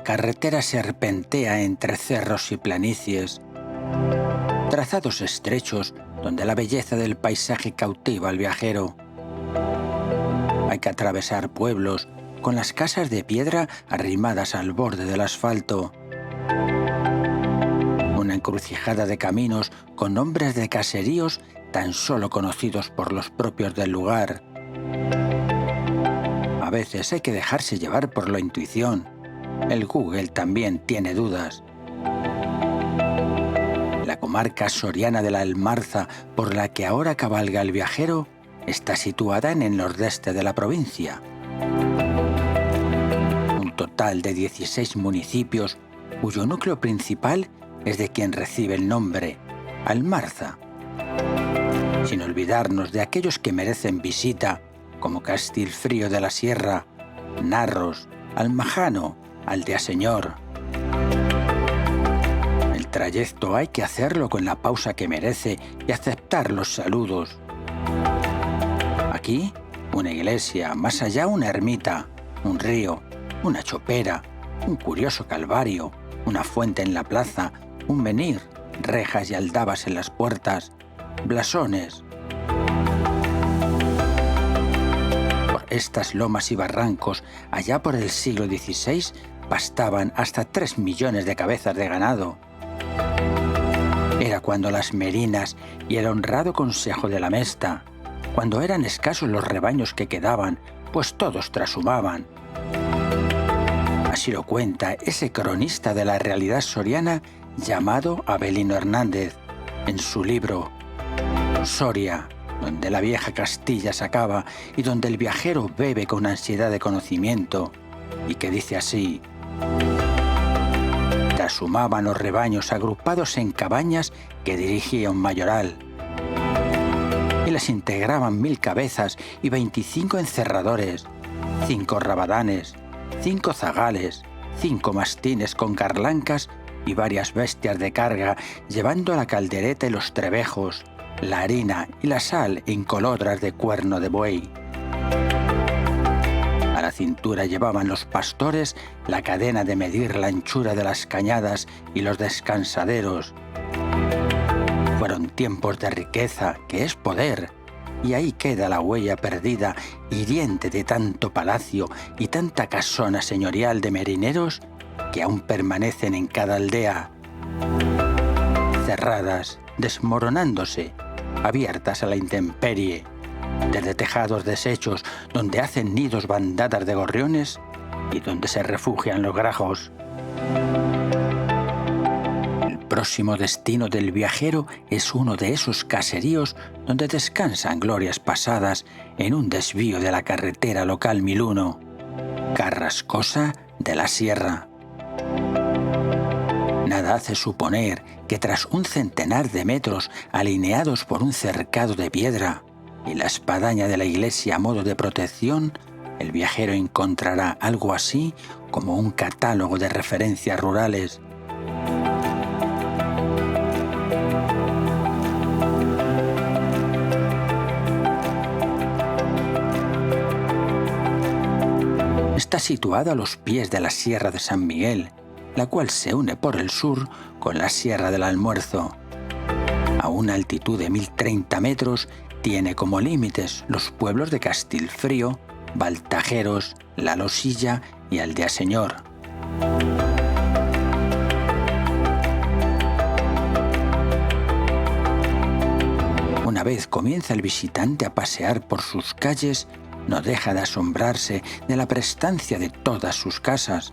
La carretera serpentea entre cerros y planicies, trazados estrechos donde la belleza del paisaje cautiva al viajero. Hay que atravesar pueblos con las casas de piedra arrimadas al borde del asfalto. Una encrucijada de caminos con nombres de caseríos tan solo conocidos por los propios del lugar. A veces hay que dejarse llevar por la intuición. El Google también tiene dudas. La comarca soriana de la Almarza, por la que ahora cabalga el viajero, está situada en el nordeste de la provincia. Un total de 16 municipios, cuyo núcleo principal es de quien recibe el nombre, Almarza. Sin olvidarnos de aquellos que merecen visita, como Castilfrío de la Sierra, Narros, Almajano, Aldeaseñor. El trayecto hay que hacerlo con la pausa que merece y aceptar los saludos. Aquí, una iglesia, más allá una ermita, un río, una chopera, un curioso calvario, una fuente en la plaza, un menhir, rejas y aldabas en las puertas, blasones. Por estas lomas y barrancos, allá por el siglo XVI, pastaban hasta 3 millones de cabezas de ganado. Era cuando las merinas y el honrado consejo de la mesta, cuando eran escasos los rebaños que quedaban, pues todos trashumaban. Así lo cuenta ese cronista de la realidad soriana llamado Avelino Hernández, en su libro Soria, donde la vieja Castilla se acaba y donde el viajero bebe con ansiedad de conocimiento, y que dice así: trashumaban los rebaños agrupados en cabañas que dirigía un mayoral, y las integraban 1000 cabezas y 25 encerradores, 5 rabadanes, 5 zagales, 5 mastines con carlancas y varias bestias de carga, llevando la caldereta y los trebejos, la harina y la sal en colodras de cuerno de buey. A la cintura llevaban los pastores la cadena de medir la anchura de las cañadas y los descansaderos. Fueron tiempos de riqueza, que es poder, y ahí queda la huella perdida, hiriente de tanto palacio y tanta casona señorial de merineros que aún permanecen en cada aldea, cerradas, desmoronándose, abiertas a la intemperie, desde tejados deshechos donde hacen nidos bandadas de gorriones y donde se refugian los grajos. El próximo destino del viajero es uno de esos caseríos donde descansan glorias pasadas en un desvío de la carretera local 1001, Carrascosa de la Sierra. Nada hace suponer que tras un centenar de metros alineados por un cercado de piedra y la espadaña de la iglesia a modo de protección, el viajero encontrará algo así como un catálogo de referencias rurales. Está situada a los pies de la Sierra de San Miguel, la cual se une por el sur con la Sierra del Almuerzo. A una altitud de 1030 metros, tiene como límites los pueblos de Castilfrío, Baltajeros, La Losilla y Aldeaseñor. Una vez comienza el visitante a pasear por sus calles, no deja de asombrarse de la prestancia de todas sus casas.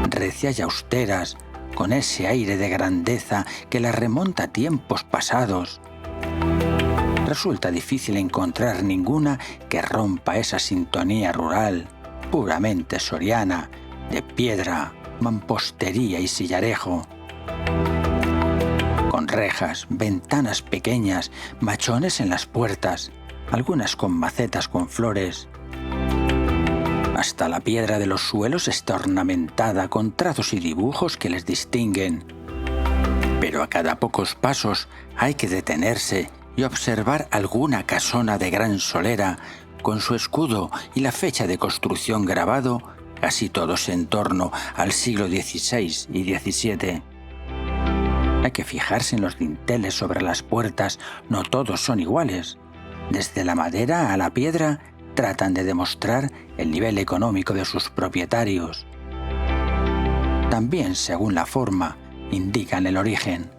Recias y austeras, con ese aire de grandeza que las remonta a tiempos pasados. Resulta difícil encontrar ninguna que rompa esa sintonía rural, puramente soriana, de piedra, mampostería y sillarejo. Con rejas, ventanas pequeñas, machones en las puertas, algunas con macetas con flores. Hasta la piedra de los suelos está ornamentada con trazos y dibujos que les distinguen. Pero a cada pocos pasos hay que detenerse y observar alguna casona de gran solera con su escudo y la fecha de construcción grabado casi todos en torno al siglo XVI y XVII. Hay que fijarse en los dinteles sobre las puertas, no todos son iguales. Desde la madera a la piedra tratan de demostrar el nivel económico de sus propietarios. También, según la forma, indican el origen.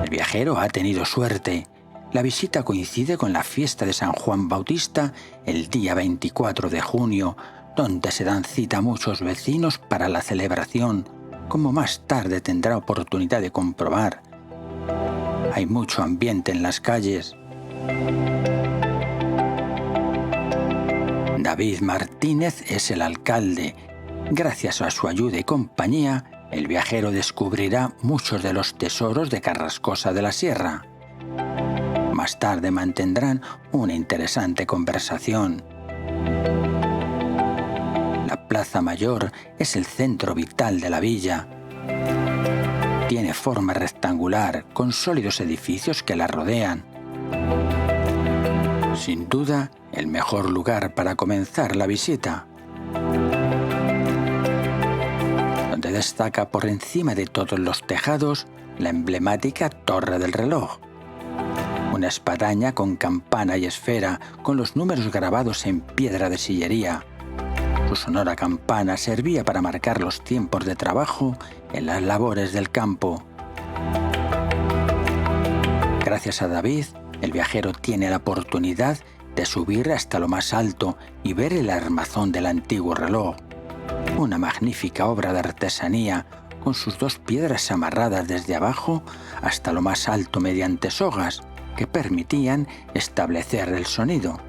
El viajero ha tenido suerte. La visita coincide con la fiesta de San Juan Bautista el día 24 de junio, donde se dan cita muchos vecinos para la celebración, como más tarde tendrá oportunidad de comprobar. Hay mucho ambiente en las calles. David Martínez es el alcalde. Gracias a su ayuda y compañía, el viajero descubrirá muchos de los tesoros de Carrascosa de la Sierra. Más tarde mantendrán una interesante conversación. La Plaza Mayor es el centro vital de la villa. Tiene forma rectangular, con sólidos edificios que la rodean. Sin duda, el mejor lugar para comenzar la visita, donde destaca por encima de todos los tejados la emblemática Torre del Reloj, una espadaña con campana y esfera con los números grabados en piedra de sillería. Su sonora campana servía para marcar los tiempos de trabajo en las labores del campo. Gracias a David, el viajero tiene la oportunidad de subir hasta lo más alto y ver el armazón del antiguo reloj, una magnífica obra de artesanía con sus dos piedras amarradas desde abajo hasta lo más alto mediante sogas que permitían establecer el sonido.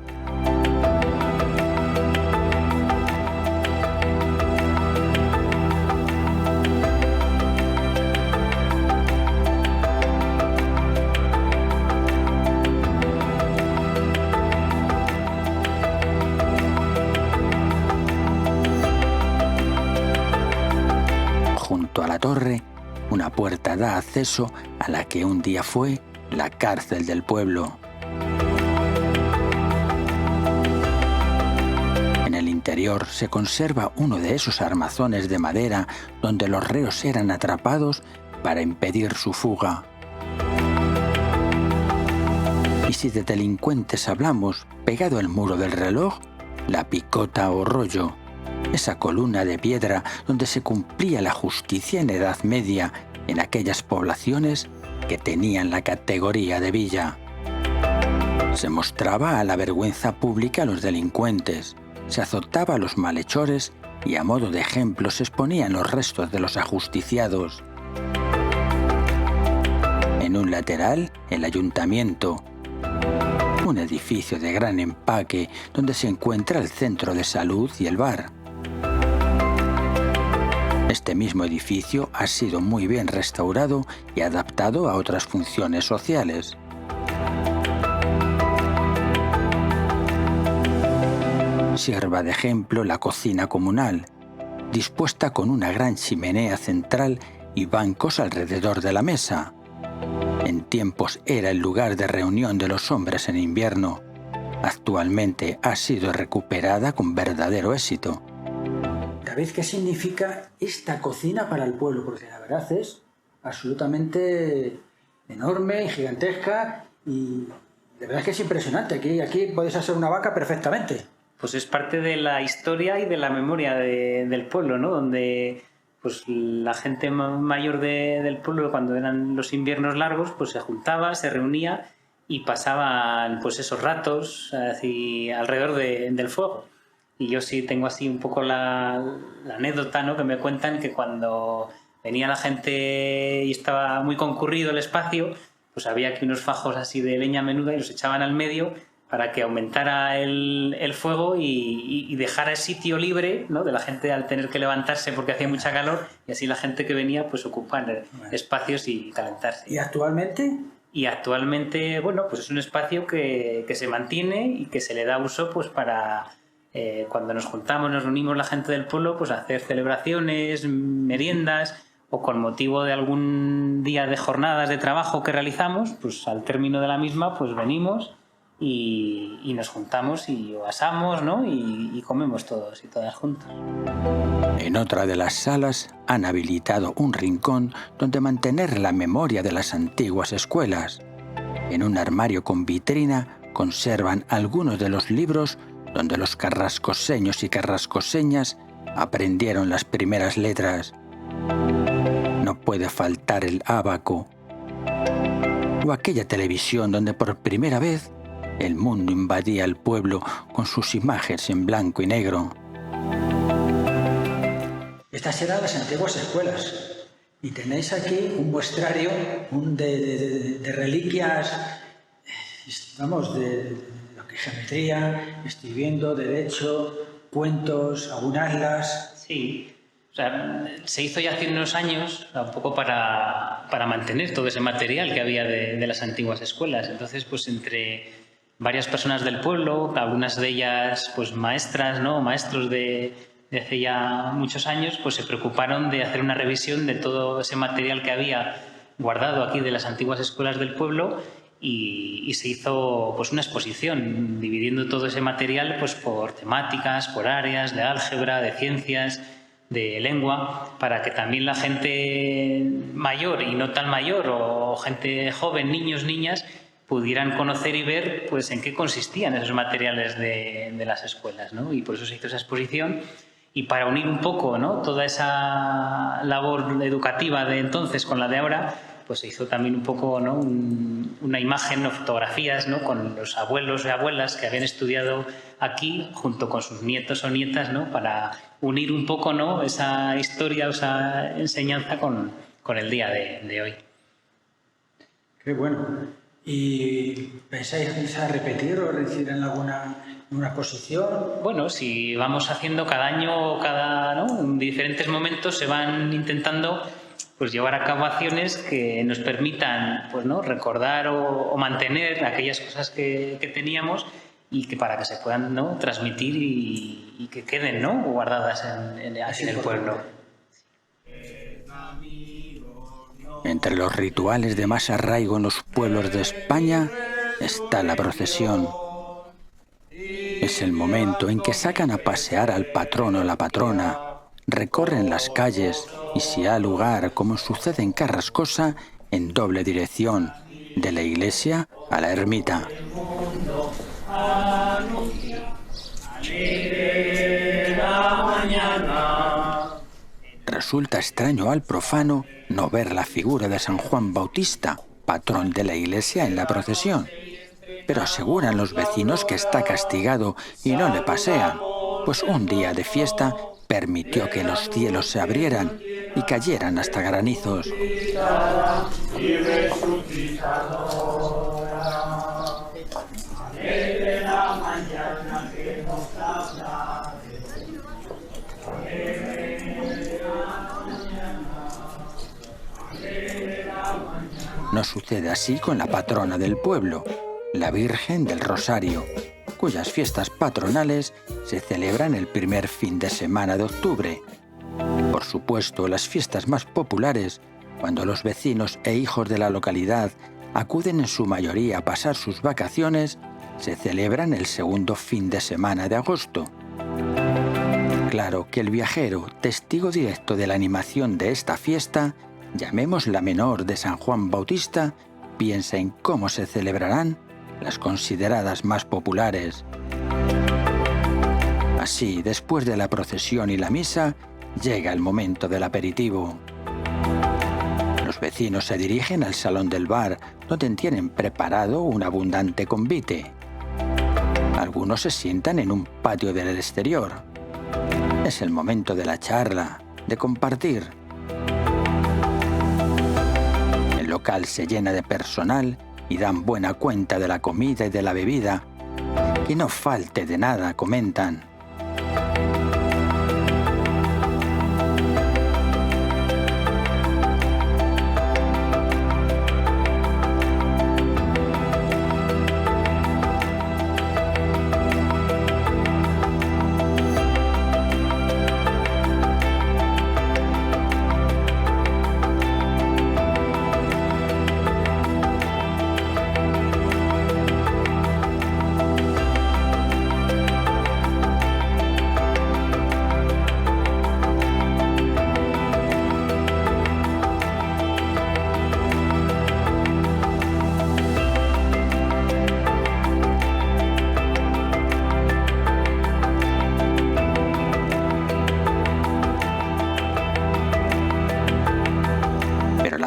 Junto a la torre, una puerta da acceso a la que un día fue la cárcel del pueblo. En el interior se conserva uno de esos armazones de madera donde los reos eran atrapados para impedir su fuga. Y si de delincuentes hablamos, pegado al muro del reloj, la picota o rollo, esa columna de piedra donde se cumplía la justicia en Edad Media en aquellas poblaciones que tenían la categoría de villa. Se mostraba a la vergüenza pública a los delincuentes, se azotaba a los malhechores y a modo de ejemplo se exponían los restos de los ajusticiados. En un lateral, el ayuntamiento, un edificio de gran empaque donde se encuentra el centro de salud y el bar. Este mismo edificio ha sido muy bien restaurado y adaptado a otras funciones sociales. Sirva de ejemplo la cocina comunal, dispuesta con una gran chimenea central y bancos alrededor de la mesa. En tiempos era el lugar de reunión de los hombres en invierno. Actualmente ha sido recuperada con verdadero éxito. David, ¿qué significa esta cocina para el pueblo? Porque la verdad es absolutamente enorme y gigantesca y de verdad que es impresionante. Aquí puedes hacer una vaca perfectamente. Pues es parte de la historia y de la memoria del pueblo, ¿no? Donde pues la gente mayor del pueblo, cuando eran los inviernos largos, pues se juntaba, se reunía y pasaban pues esos ratos así alrededor del fuego. Y yo sí tengo así un poco la anécdota, ¿no? Que me cuentan que cuando venía la gente y estaba muy concurrido el espacio, pues había aquí unos fajos así de leña menuda y los echaban al medio para que aumentara el fuego y dejara el sitio libre, ¿no? De la gente al tener que levantarse porque hacía mucha calor, y así la gente que venía pues ocupar espacios y calentarse. ¿Y actualmente? Y actualmente, bueno, pues es un espacio que se mantiene y que se le da uso pues para... cuando nos juntamos, nos reunimos la gente del pueblo, pues hacer celebraciones, meriendas, o con motivo de algún día de jornadas de trabajo que realizamos, pues al término de la misma, pues venimos y nos juntamos y asamos, ¿no? Y comemos todos y todas juntos. En otra de las salas han habilitado un rincón donde mantener la memoria de las antiguas escuelas. En un armario con vitrina conservan algunos de los libros donde los carrascoseños y carrascoseñas aprendieron las primeras letras. No puede faltar el ábaco o aquella televisión donde por primera vez el mundo invadía el pueblo con sus imágenes en blanco y negro. Estas eran las antiguas escuelas. Y tenéis aquí un muestrario de reliquias, vamos, de lo que es geometría, estoy viendo, derecho, cuentos, algún atlas. Sí, o sea, se hizo ya hace unos años un poco para mantener todo ese material que había de las antiguas escuelas. Entonces, pues entre varias personas del pueblo, algunas de ellas pues maestras, ¿no? Maestros de hace ya muchos años, pues se preocuparon de hacer una revisión de todo ese material que había guardado aquí de las antiguas escuelas del pueblo y se hizo pues una exposición dividiendo todo ese material pues por temáticas, por áreas de álgebra, de ciencias, de lengua, para que también la gente mayor y no tan mayor o gente joven, niños, niñas, pudieran conocer y ver pues en qué consistían esos materiales de las escuelas, ¿no? Y por eso se hizo esa exposición. Y para unir un poco, ¿no? Toda esa labor educativa de entonces con la de ahora, pues se hizo también un poco, ¿no? Una imagen o fotografías, ¿no? Con los abuelos y abuelas que habían estudiado aquí junto con sus nietos o nietas, ¿no? Para unir un poco, ¿no? Esa historia o esa enseñanza con el día de hoy. Qué bueno. ¿Y pensáis a repetir o decir en una exposición? Bueno, si vamos haciendo cada año, ¿no? En diferentes momentos se van intentando pues llevar a cabo acciones que nos permitan pues, ¿no? recordar o mantener aquellas cosas que teníamos y que para que se puedan, ¿no? transmitir y que queden, ¿no? guardadas en el pueblo. Entre los rituales de más arraigo en los pueblos de España está la procesión. Es el momento en que sacan a pasear al patrón o la patrona, recorren las calles y si ha lugar, como sucede en Carrascosa, en doble dirección, de la iglesia a la ermita. Resulta extraño al profano no ver la figura de San Juan Bautista, patrón de la iglesia, en la procesión. Pero aseguran los vecinos que está castigado y no le pasean, pues un día de fiesta permitió que los cielos se abrieran y cayeran hasta granizos. No sucede así con la patrona del pueblo, la Virgen del Rosario, cuyas fiestas patronales se celebran el primer fin de semana de octubre. Por supuesto, las fiestas más populares, cuando los vecinos e hijos de la localidad acuden en su mayoría a pasar sus vacaciones, se celebran el segundo fin de semana de agosto. Claro que el viajero, testigo directo de la animación de esta fiesta, llamémosla menor de San Juan Bautista, piensa en cómo se celebrarán las consideradas más populares. Así, después de la procesión y la misa, llega el momento del aperitivo. Los vecinos se dirigen al salón del bar, donde tienen preparado un abundante convite. Algunos se sientan en un patio del exterior. Es el momento de la charla, de compartir. El local se llena de personal y dan buena cuenta de la comida y de la bebida. Que no falte de nada, comentan.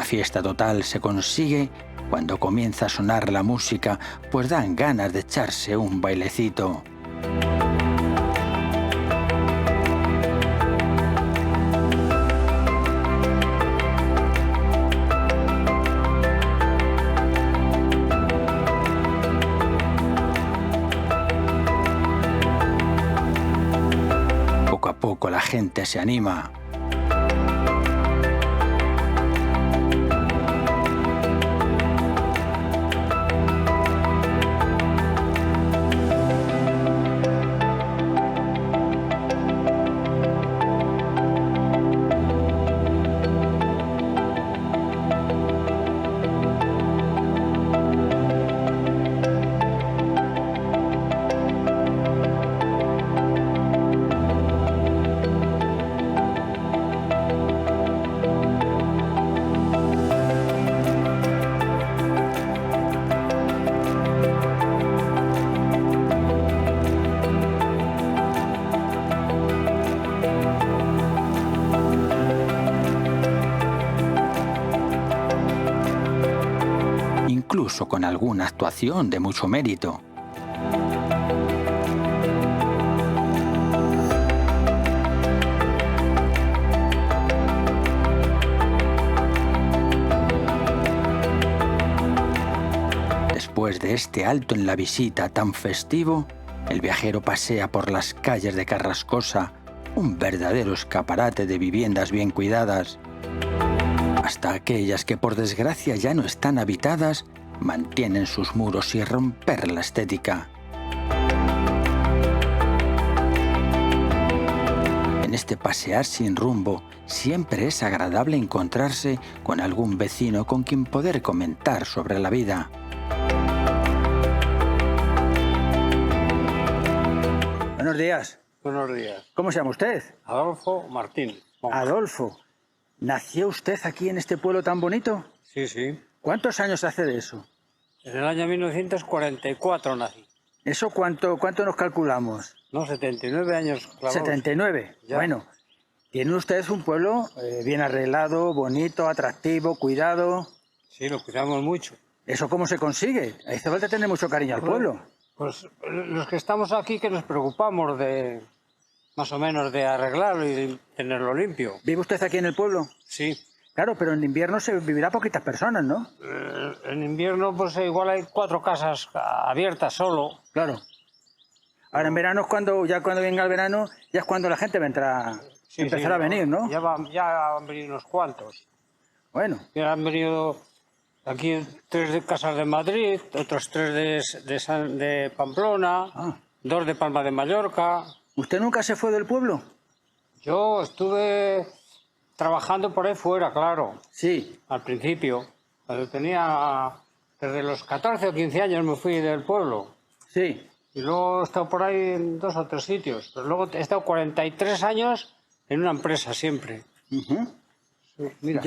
fiesta total se consigue cuando comienza a sonar la música, pues dan ganas de echarse un bailecito. Poco a poco la gente se anima. Incluso con alguna actuación de mucho mérito. Después de este alto en la visita tan festivo, el viajero pasea por las calles de Carrascosa, un verdadero escaparate de viviendas bien cuidadas, hasta aquellas que por desgracia ya no están habitadas, mantienen sus muros sin romper la estética. En este pasear sin rumbo, siempre es agradable encontrarse con algún vecino con quien poder comentar sobre la vida. Buenos días. Buenos días. ¿Cómo se llama usted? Adolfo Martínez. Adolfo. ¿Nació usted aquí en este pueblo tan bonito? Sí, sí. ¿Cuántos años hace de eso? En el año 1944 nací. ¿Eso cuánto nos calculamos? No, 79 años clavados. 79. Ya. Bueno, tiene usted un pueblo bien arreglado, bonito, atractivo, cuidado. Sí, lo cuidamos mucho. ¿Eso cómo se consigue? Hace falta tener mucho cariño al pueblo. Pues los que estamos aquí que nos preocupamos de, más o menos, de arreglarlo y de tenerlo limpio. ¿Vive usted aquí en el pueblo? Sí. Claro, pero en invierno se vivirá poquitas personas, ¿no? En invierno pues igual hay 4 casas abiertas solo. Claro. Ahora en verano es cuando venga el verano, ya es cuando la gente va a entrar, Sí, empezará sí, a venir, ¿no? Ya han venido unos cuantos. Bueno, Ya han venido aquí 3 de Casas de Madrid, otros 3 de Pamplona, Ah. 2 de Palma de Mallorca. ¿usted nunca se fue del pueblo? Yo estuve trabajando por ahí fuera, claro, Sí. al principio. Cuando tenía, desde los 14 o 15 años me fui del pueblo. Sí. Y luego he estado por ahí en 2 o 3 sitios. Pero luego he estado 43 años en una empresa siempre. Ujú. Mira,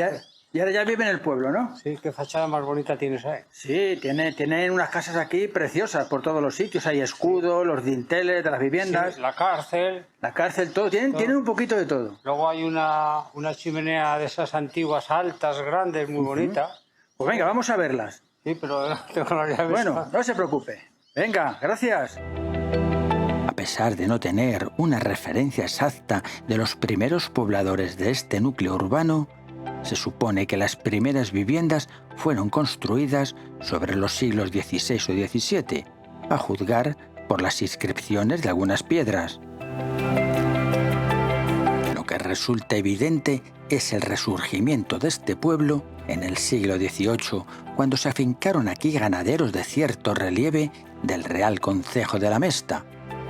Y ahora ya vive en el pueblo, ¿no? sí, qué fachada más bonita tienes ahí. Sí, tienen unas casas aquí preciosas por todos los sitios. Hay escudos, los dinteles de las viviendas, Sí, la cárcel. la cárcel, todo. Tienen un poquito de todo. Luego hay una chimenea de esas antiguas altas, grandes, muy bonita. Pues venga, vamos a verlas. Sí, pero no tengo las llaves. Bueno, no se preocupe. Venga, gracias. A pesar de no tener una referencia exacta de los primeros pobladores de este núcleo urbano, se supone que las primeras viviendas fueron construidas sobre los siglos XVI o XVII, a juzgar por las inscripciones de algunas piedras. Lo que resulta evidente es el resurgimiento de este pueblo en el siglo XVIII, cuando se afincaron aquí ganaderos de cierto relieve del Real Concejo de la Mesta,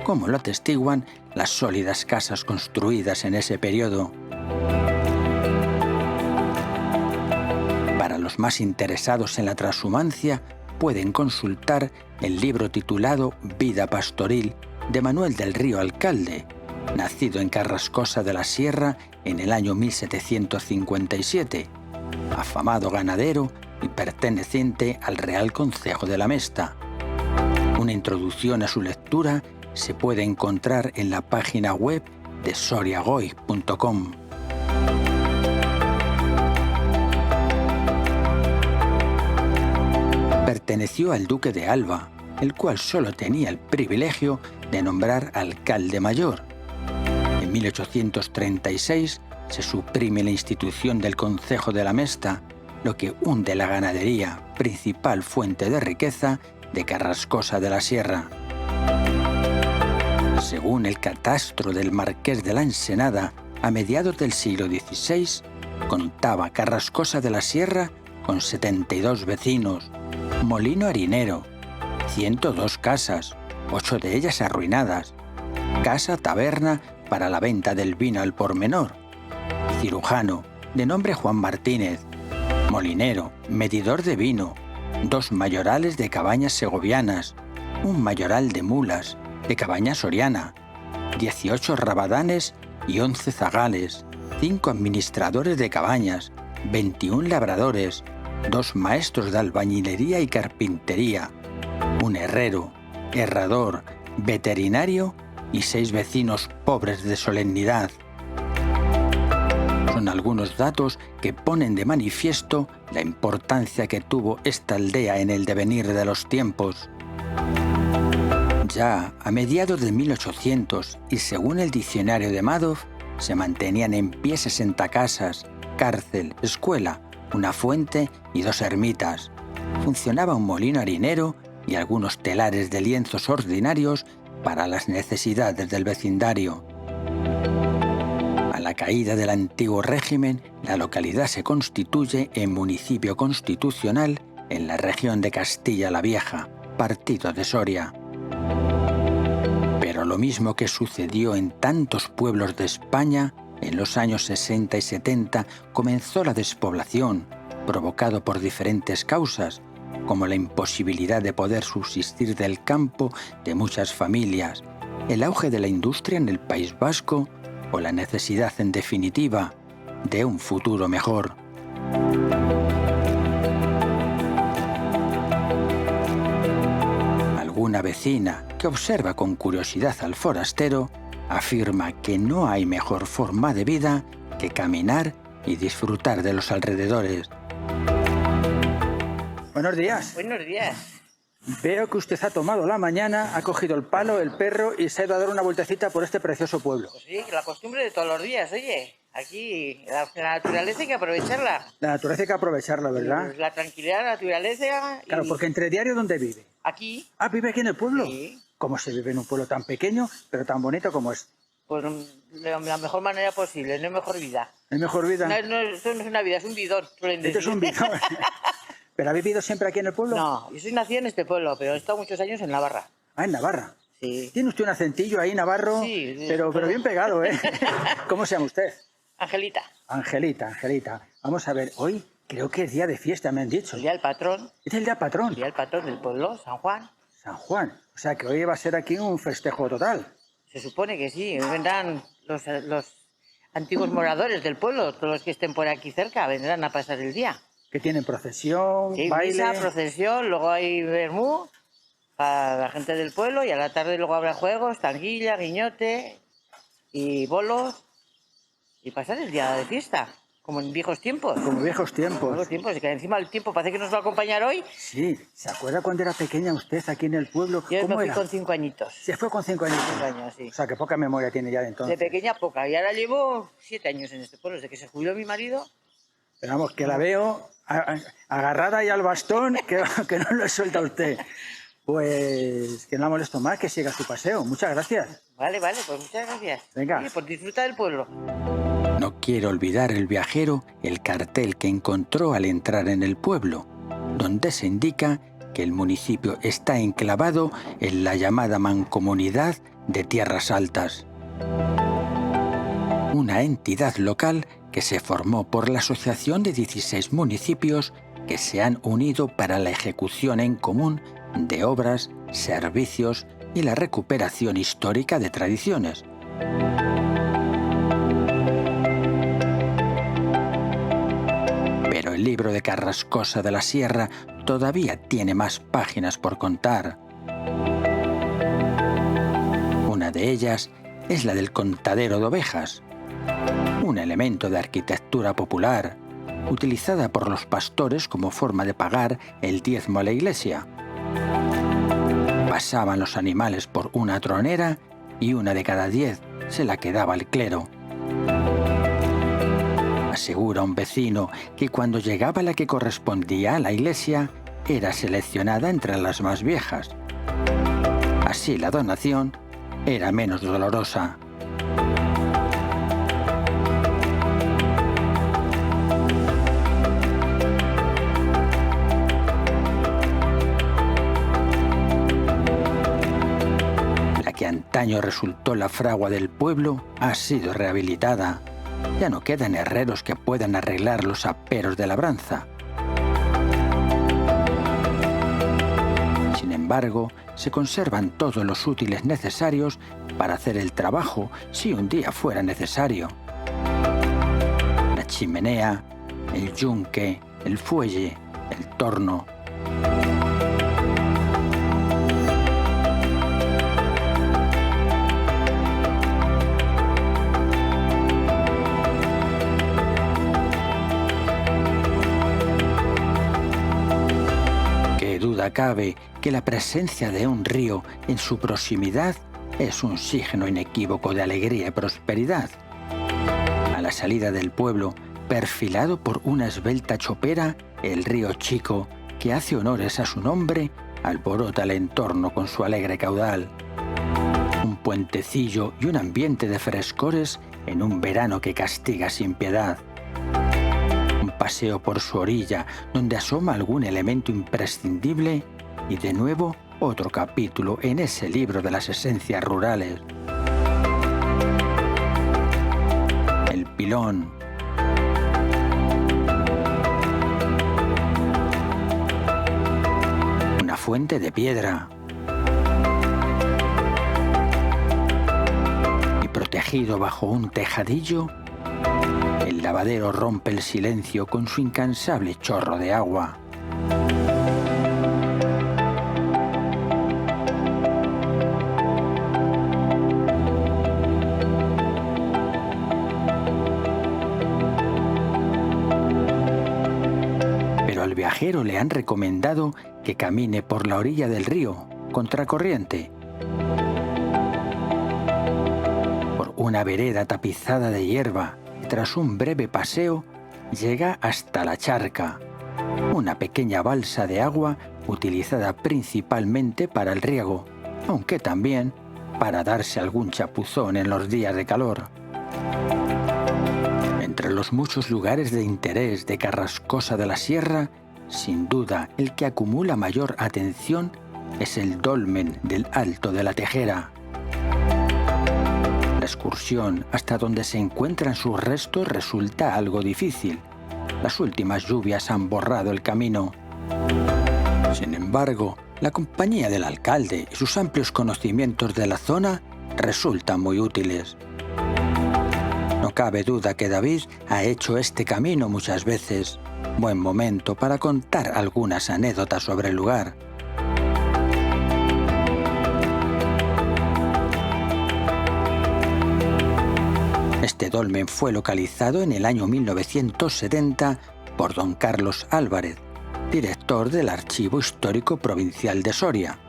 como lo atestiguan las sólidas casas construidas en ese periodo. Para los más interesados en la transhumancia, pueden consultar el libro titulado Vida pastoril de Manuel del Río Alcalde, nacido en Carrascosa de la Sierra en el año 1757, afamado ganadero y perteneciente al Real Concejo de la Mesta. Una introducción a su lectura se puede encontrar en la página web de soriagoy.com. perteneció al duque de Alba, el cual solo tenía el privilegio de nombrar alcalde mayor. En 1836 se suprime la institución del Concejo de la Mesta, lo que hunde la ganadería, principal fuente de riqueza de Carrascosa de la Sierra. Según el catastro del Marqués de la Ensenada, a mediados del siglo XVI, contaba Carrascosa de la Sierra con 72 vecinos, molino harinero, 102 casas, 8 de ellas arruinadas, casa taberna para la venta del vino al por menor, cirujano, de nombre Juan Martínez, molinero, medidor de vino, 2 mayorales de cabañas segovianas, un mayoral de mulas, de cabaña soriana, 18 rabadanes y 11 zagales, 5 administradores de cabañas, 21 labradores, 2 maestros de albañilería y carpintería, un herrero, herrador, veterinario y 6 vecinos pobres de solemnidad. Son algunos datos que ponen de manifiesto la importancia que tuvo esta aldea en el devenir de los tiempos. Ya a mediados de 1800 y según el diccionario de Madoff, se mantenían en pie 60 casas, cárcel, escuela, una fuente y 2 ermitas. Funcionaba un molino harinero y algunos telares de lienzos ordinarios para las necesidades del vecindario. A la caída del antiguo régimen, la localidad se constituye en municipio constitucional en la región de Castilla la Vieja, partido de Soria. Pero lo mismo que sucedió en tantos pueblos de España, en los años 60 y 70 comenzó la despoblación, provocado por diferentes causas, como la imposibilidad de poder subsistir del campo de muchas familias, el auge de la industria en el País Vasco o la necesidad, en definitiva, de un futuro mejor. Alguna vecina que observa con curiosidad al forastero afirma que no hay mejor forma de vida que caminar y disfrutar de los alrededores. Buenos días. Buenos días. Veo que usted ha tomado la mañana, ha cogido el palo, el perro y se ha ido a dar una vueltecita por este precioso pueblo. Pues sí, la costumbre de todos los días, oye. Aquí la naturaleza hay que aprovecharla. La naturaleza hay que aprovecharla, ¿verdad? La tranquilidad, la naturaleza. Claro, porque entre diario, ¿dónde vive? Aquí, Ah, ¿vive aquí en el pueblo? Sí. ¿Cómo se vive en un pueblo tan pequeño, pero tan bonito como es? pues de la mejor manera posible, no hay mejor vida. ¿Es mejor vida? Esto no es una vida, es un bidón. suelen Este es decir. un bidón. ¿Pero ha vivido siempre aquí en el pueblo? No, yo soy nacida en este pueblo, pero he estado muchos años en Navarra. Ah, en Navarra. Sí. Tiene usted un acentillo ahí, navarro, Sí, pero bien pegado, ¿eh? ¿Cómo se llama usted? Angelita, Angelita, Angelita. Vamos a ver, hoy creo que es día de fiesta, me han dicho. el día del patrón, Es el día patrón, el día del patrón del pueblo, San Juan. San Juan. O sea que hoy va a ser aquí un festejo total. Se supone que sí, vendrán los antiguos moradores del pueblo, todos los que estén por aquí cerca, vendrán a pasar el día. Que tienen procesión, Sí, baile. misa, procesión, luego hay vermú para la gente del pueblo y a la tarde luego habrá juegos, tanguilla, guiñote y bolos y pasar el día de fiesta, como en viejos tiempos. Como viejos tiempos. Nuevos tiempos, y que encima el tiempo parece que nos va a acompañar hoy. Sí, ¿se acuerda cuando era pequeña usted aquí en el pueblo? Yo me ¿Cómo fui era? con 5 añitos. Se fue con 5 años. 5 años, sí. O sea, que poca memoria tiene ya de De entonces. pequeña poca, y ahora llevo 7 años en este pueblo, desde que se jubiló mi marido. Pero vamos, que la veo agarrada ahí al bastón, que no lo suelta usted. Pues que no la molesto más, que siga su paseo. Muchas gracias. Vale, pues muchas gracias. Venga. Oye, pues disfruta del pueblo. No quiere olvidar el viajero el cartel que encontró al entrar en el pueblo, donde se indica que el municipio está enclavado en la llamada Mancomunidad de Tierras Altas, una entidad local que se formó por la asociación de 16 municipios que se han unido para la ejecución en común de obras, servicios y la recuperación histórica de tradiciones. Pero el libro de Carrascosa de la Sierra todavía tiene más páginas por contar. Una de ellas es la del contadero de ovejas, un elemento de arquitectura popular, utilizada por los pastores como forma de pagar el diezmo a la iglesia. Pasaban los animales por una tronera y una de cada 10 se la quedaba el clero. Asegura un vecino que cuando llegaba la que correspondía a la iglesia, era seleccionada entre las más viejas. Así la donación era menos dolorosa. La que antaño resultó la fragua del pueblo ha sido rehabilitada. Ya no quedan herreros que puedan arreglar los aperos de labranza. Sin embargo, se conservan todos los útiles necesarios para hacer el trabajo si un día fuera necesario. La chimenea, el yunque, el fuelle, el torno. Duda cabe que la presencia de un río en su proximidad es un signo inequívoco de alegría y prosperidad. A la salida del pueblo, perfilado por una esbelta chopera, el río Chico, que hace honores a su nombre, alborota el entorno con su alegre caudal. Un puentecillo y un ambiente de frescores en un verano que castiga sin piedad. Paseo por su orilla, donde asoma algún elemento imprescindible y de nuevo otro capítulo en ese libro de las esencias rurales. El pilón. Una fuente de piedra. Y protegido bajo un tejadillo, el lavadero rompe el silencio con su incansable chorro de agua. Pero al viajero le han recomendado que camine por la orilla del río, contracorriente, por una vereda tapizada de hierba. Tras un breve paseo, llega hasta la charca, una pequeña balsa de agua utilizada principalmente para el riego, aunque también para darse algún chapuzón en los días de calor. Entre los muchos lugares de interés de Carrascosa de la Sierra, sin duda el que acumula mayor atención es el dolmen del Alto de la Tejera. La excursión hasta donde se encuentran sus restos resulta algo difícil. Las últimas lluvias han borrado el camino. Sin embargo, la compañía del alcalde y sus amplios conocimientos de la zona resultan muy útiles. No cabe duda que David ha hecho este camino muchas veces. Buen momento para contar algunas anécdotas sobre el lugar. Este dolmen fue localizado en el año 1970 por don Carlos Álvarez, director del Archivo Histórico Provincial de Soria.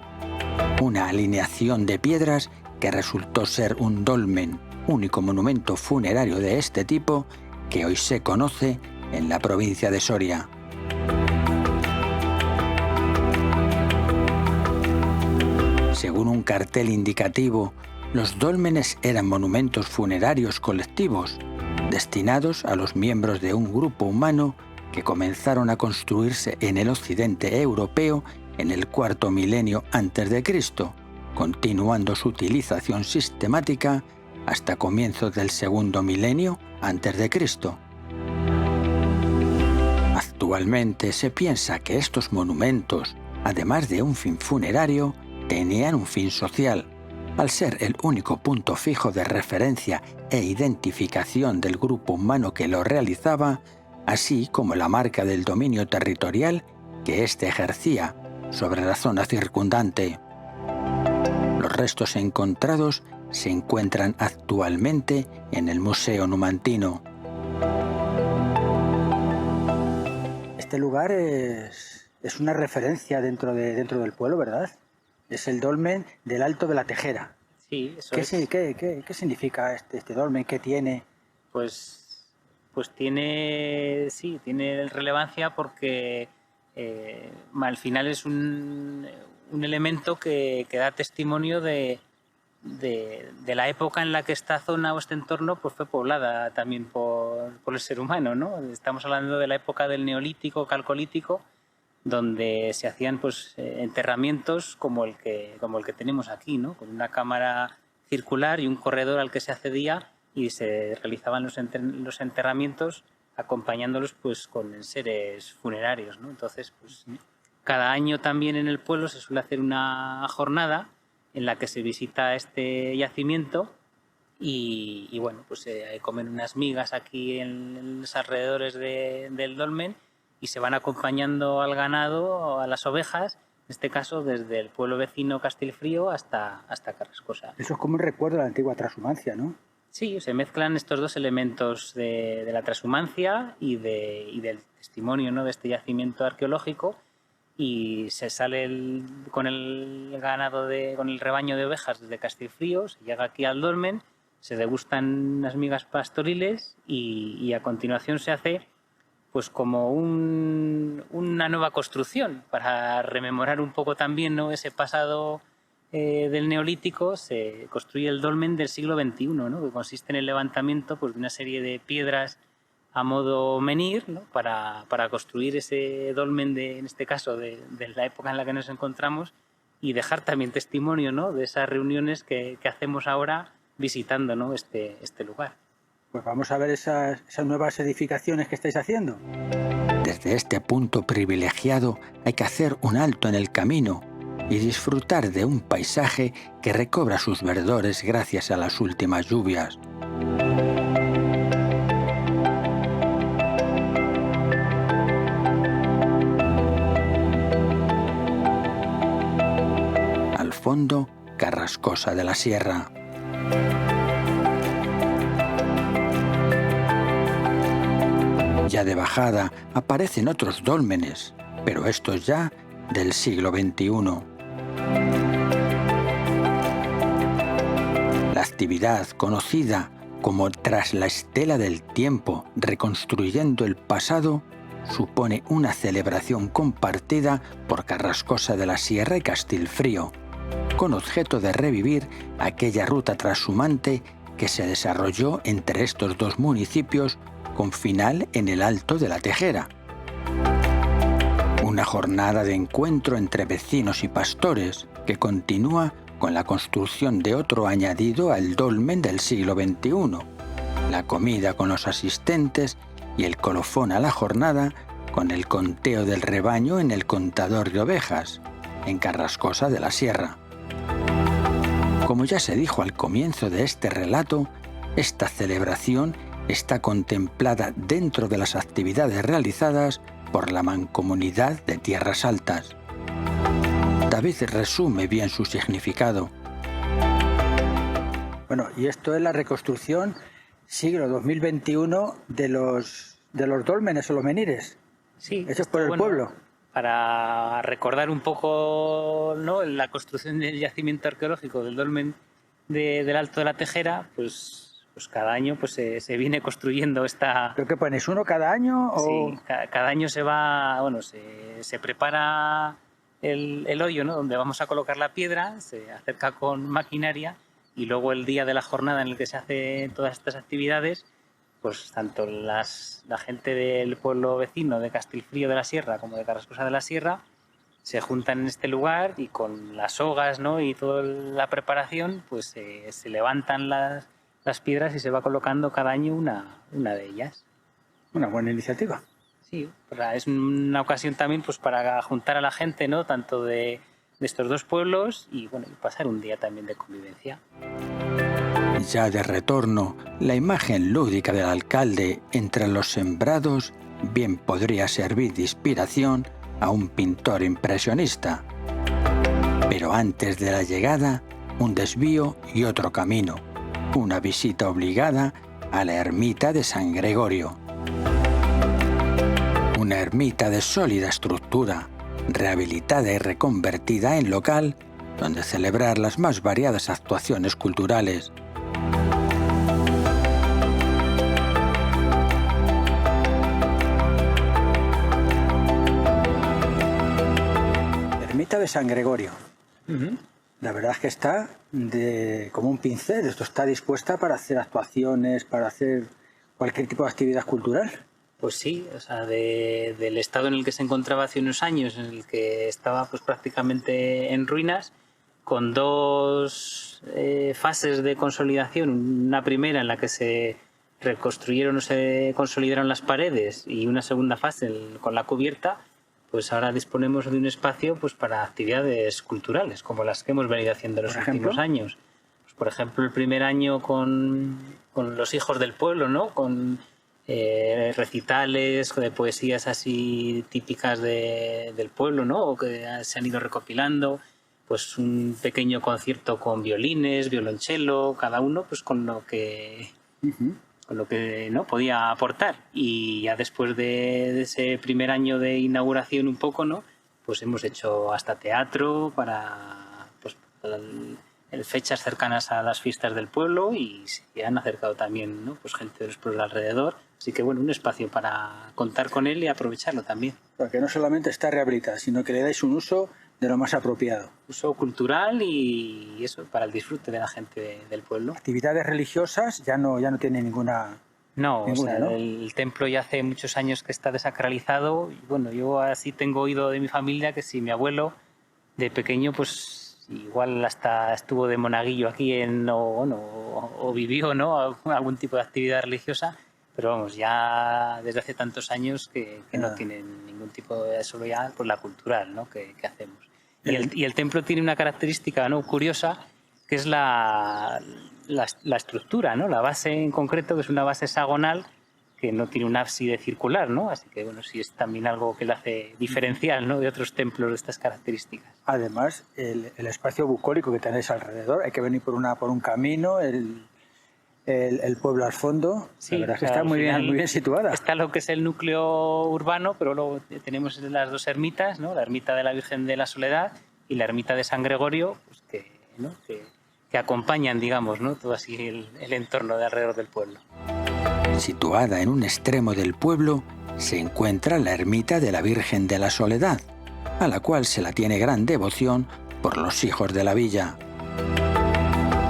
Una alineación de piedras que resultó ser un dolmen, único monumento funerario de este tipo que hoy se conoce en la provincia de Soria. Según un cartel indicativo, los dólmenes eran monumentos funerarios colectivos, destinados a los miembros de un grupo humano que comenzaron a construirse en el occidente europeo en el cuarto milenio a.C., continuando su utilización sistemática hasta comienzos del segundo milenio a.C. Actualmente se piensa que estos monumentos, además de un fin funerario, tenían un fin social, al ser el único punto fijo de referencia e identificación del grupo humano que lo realizaba, así como la marca del dominio territorial que éste ejercía sobre la zona circundante. Los restos encontrados se encuentran actualmente en el Museo Numantino. este lugar es una referencia dentro del pueblo, ¿verdad? Es el dolmen del Alto de la Tejera. Sí, eso ¿Qué, es. qué significa este dolmen? ¿Qué tiene? Pues tiene relevancia porque al final es un elemento que da testimonio de la época en la que esta zona o este entorno pues fue poblada también por el ser humano, ¿no? Estamos hablando de la época del Neolítico, Calcolítico, donde se hacían pues enterramientos como el que tenemos aquí, ¿no? Con una cámara circular y un corredor al que se accedía y se realizaban los enterramientos acompañándolos pues con enseres funerarios, ¿no? Entonces, pues cada año también en el pueblo se suele hacer una jornada en la que se visita este yacimiento y bueno, pues se comen unas migas aquí en los alrededores del dolmen y se van acompañando al ganado, a las ovejas, en este caso desde el pueblo vecino Castilfrío hasta Carrascosa. Eso es como un recuerdo de la antigua transhumancia, ¿no? Sí, se mezclan estos dos elementos de la transhumancia y del testimonio, ¿no?, de este yacimiento arqueológico, y se sale con el ganado, con el rebaño de ovejas desde Castilfrío, se llega aquí al dolmen, se degustan unas migas pastoriles y a continuación se hace pues como una nueva construcción para rememorar un poco también, ¿no?, ese pasado del Neolítico. Se construye el dolmen del siglo XXI, ¿no?, que consiste en el levantamiento pues, de una serie de piedras a modo menhir, ¿no?, para construir ese dolmen, en este caso, de la época en la que nos encontramos, y dejar también testimonio, ¿no?, de esas reuniones que hacemos ahora visitando, ¿no?, este lugar. Pues vamos a ver esas nuevas edificaciones que estáis haciendo. Desde este punto privilegiado hay que hacer un alto en el camino y disfrutar de un paisaje que recobra sus verdores gracias a las últimas lluvias. Al fondo, Carrascosa de la Sierra. Ya de bajada aparecen otros dólmenes, pero estos ya del siglo XXI. La actividad conocida como Tras la Estela del Tiempo, reconstruyendo el pasado, supone una celebración compartida por Carrascosa de la Sierra y Castilfrío, con objeto de revivir aquella ruta trashumante que se desarrolló entre estos dos municipios con final en el Alto de la Tejera. Una jornada de encuentro entre vecinos y pastores que continúa con la construcción de otro añadido al dolmen del siglo XXI, la comida con los asistentes y el colofón a la jornada con el conteo del rebaño en el contador de ovejas, en Carrascosa de la Sierra. Como ya se dijo al comienzo de este relato, esta celebración está contemplada dentro de las actividades realizadas por la Mancomunidad de Tierras Altas. David resume bien su significado. Bueno, y esto es la reconstrucción siglo 2021 de los dólmenes o los menhires. Sí, eso es por el pueblo. Para recordar un poco, ¿no?, la construcción del yacimiento arqueológico del dolmen del Alto de la Tejera, pues cada año pues se viene construyendo esta... ¿Pero qué pones, uno cada año? O... Sí, cada año se va, bueno, se prepara el hoyo, ¿no?, donde vamos a colocar la piedra, se acerca con maquinaria y luego el día de la jornada en el que se hacen todas estas actividades, pues tanto la gente del pueblo vecino de Castilfrío de la Sierra como de Carrascosa de la Sierra se juntan en este lugar y con las sogas, ¿no?, y toda la preparación, pues se levantan las piedras y se va colocando cada año una de ellas. Una buena iniciativa. Sí, es una ocasión también pues para juntar a la gente, ¿no?, tanto de estos dos pueblos y bueno, y pasar un día también de convivencia. Ya de retorno, la imagen lúdica del alcalde entre los sembrados bien podría servir de inspiración a un pintor impresionista. Pero antes de la llegada, un desvío y otro camino, una visita obligada a la ermita de San Gregorio. una ermita de sólida estructura, rehabilitada y reconvertida en local donde celebrar las más variadas actuaciones culturales. Ermita de San Gregorio. La verdad es que está como un pincel. Esto está dispuesta para hacer actuaciones, para hacer cualquier tipo de actividad cultural. Pues sí, o sea, del estado en el que se encontraba hace unos años, en el que estaba pues prácticamente en ruinas, con dos fases de consolidación. Una primera en la que se reconstruyeron o se consolidaron las paredes, y una segunda fase con la cubierta. Pues ahora disponemos de un espacio pues para actividades culturales, como las que hemos venido haciendo en los últimos años. Pues, por ejemplo, el primer año con los hijos del pueblo, ¿no? Con recitales de poesías así típicas del pueblo, ¿no? O que se han ido recopilando. Pues un pequeño concierto con violines, violonchelo, cada uno pues con lo que no podía aportar. Y ya después de ese primer año de inauguración un poco, ¿no? Pues hemos hecho hasta teatro para fechas cercanas a las fiestas del pueblo, y se han acercado también, ¿no? Pues gente de los pueblos alrededor. Así que bueno, un espacio para contar con él y aprovecharlo también. Porque no solamente está rehabilitada, sino que le dais un uso de lo más apropiado. Uso cultural y eso, para el disfrute de la gente del pueblo. Actividades religiosas ya no tiene ninguna... No, ninguna, o sea, ¿no? El templo ya hace muchos años que está desacralizado. Y bueno, yo así tengo oído de mi familia que si mi abuelo de pequeño pues igual hasta estuvo de monaguillo aquí o vivió, ¿no? Algún tipo de actividad religiosa, pero vamos, ya desde hace tantos años que no tienen ningún tipo de... Solo ya pues la cultural, ¿no? que hacemos. Y el templo tiene una característica, ¿no? curiosa, que es la estructura, ¿no? La base en concreto, que es una base hexagonal que no tiene un ábside circular, ¿no? Así que bueno, sí es también algo que le hace diferencial, ¿no? de otros templos de estas características. Además, el espacio bucólico que tenéis alrededor, hay que venir por un camino, el pueblo al fondo. Sí, la verdad es que o sea, está al muy final bien situada. Está lo que es el núcleo urbano, pero luego tenemos las dos ermitas, ¿no? La ermita de la Virgen de la Soledad y la ermita de San Gregorio, pues que acompañan, digamos, ¿no? todo así el entorno de alrededor del pueblo. Situada en un extremo del pueblo se encuentra la ermita de la Virgen de la Soledad, a la cual se la tiene gran devoción por los hijos de la villa.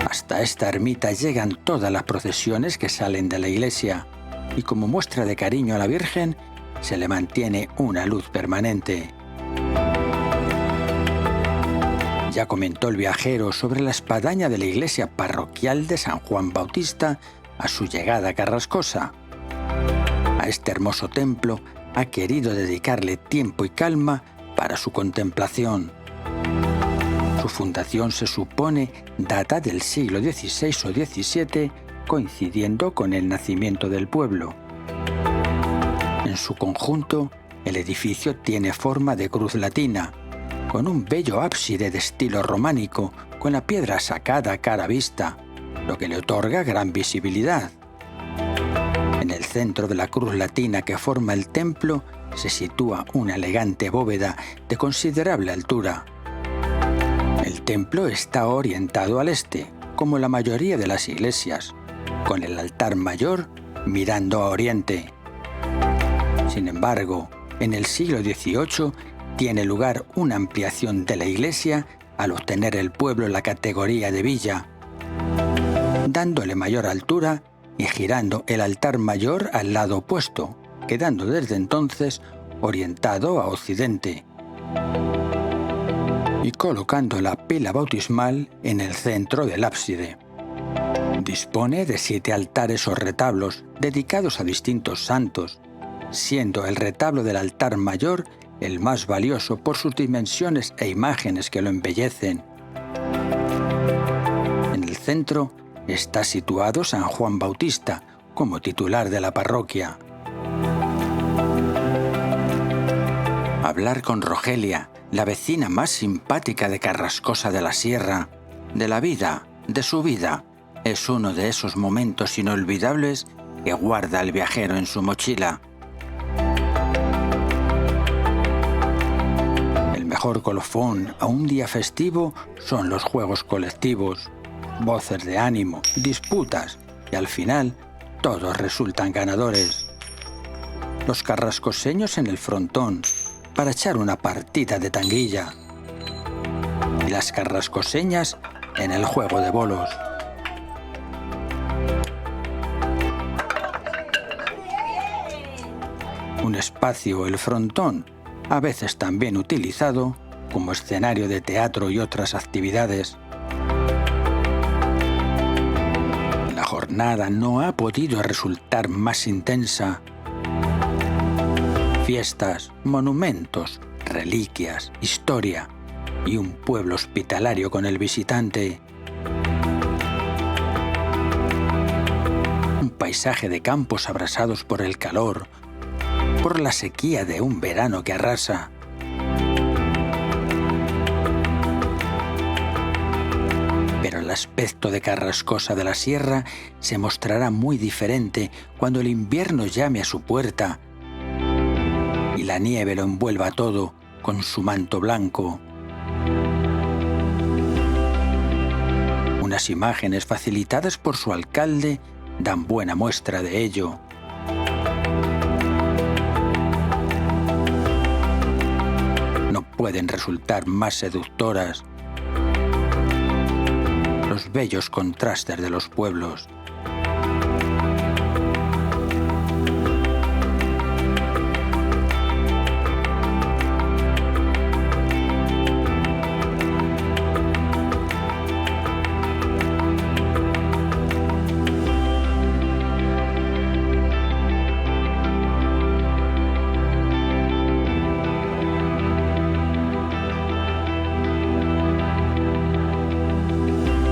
Hasta esta ermita llegan todas las procesiones que salen de la iglesia, y como muestra de cariño a la Virgen se le mantiene una luz permanente. Ya comentó el viajero sobre la espadaña de la iglesia parroquial de San Juan Bautista a su llegada a Carrascosa. A este hermoso templo ha querido dedicarle tiempo y calma para su contemplación. Su fundación se supone data del siglo XVI o XVII, coincidiendo con el nacimiento del pueblo. En su conjunto, el edificio tiene forma de cruz latina, con un bello ábside de estilo románico, con la piedra sacada a cara vista, lo que le otorga gran visibilidad. En el centro de la cruz latina que forma el templo se sitúa una elegante bóveda de considerable altura. El templo está orientado al este, como la mayoría de las iglesias, con el altar mayor mirando a oriente. Sin embargo, en el siglo XVIII tiene lugar una ampliación de la iglesia al obtener el pueblo la categoría de villa, dándole mayor altura y girando el altar mayor al lado opuesto, quedando desde entonces orientado a occidente, y colocando la pila bautismal en el centro del ábside. Dispone de 7 altares o retablos dedicados a distintos santos, siendo el retablo del altar mayor el más valioso por sus dimensiones e imágenes que lo embellecen. En el centro está situado San Juan Bautista como titular de la parroquia. Hablar con Rogelia, la vecina más simpática de Carrascosa de la Sierra, de la vida, de su vida, es uno de esos momentos inolvidables que guarda el viajero en su mochila. mejor colofón a un día festivo son los juegos colectivos, voces de ánimo, disputas y al final todos resultan ganadores. Los carrascoseños en el frontón para echar una partida de tanguilla y las carrascoseñas en el juego de bolos. Un espacio, el frontón, a veces también utilizado como escenario de teatro y otras actividades. La jornada no ha podido resultar más intensa. Fiestas, monumentos, reliquias, historia y un pueblo hospitalario con el visitante. Un paisaje de campos abrasados por el calor, por la sequía de un verano que arrasa. Pero el aspecto de Carrascosa de la Sierra se mostrará muy diferente cuando el invierno llame a su puerta y la nieve lo envuelva todo con su manto blanco. Unas imágenes facilitadas por su alcalde dan buena muestra de ello. No pueden resultar más seductoras los bellos contrastes de los pueblos.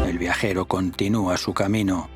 El viajero continúa su camino.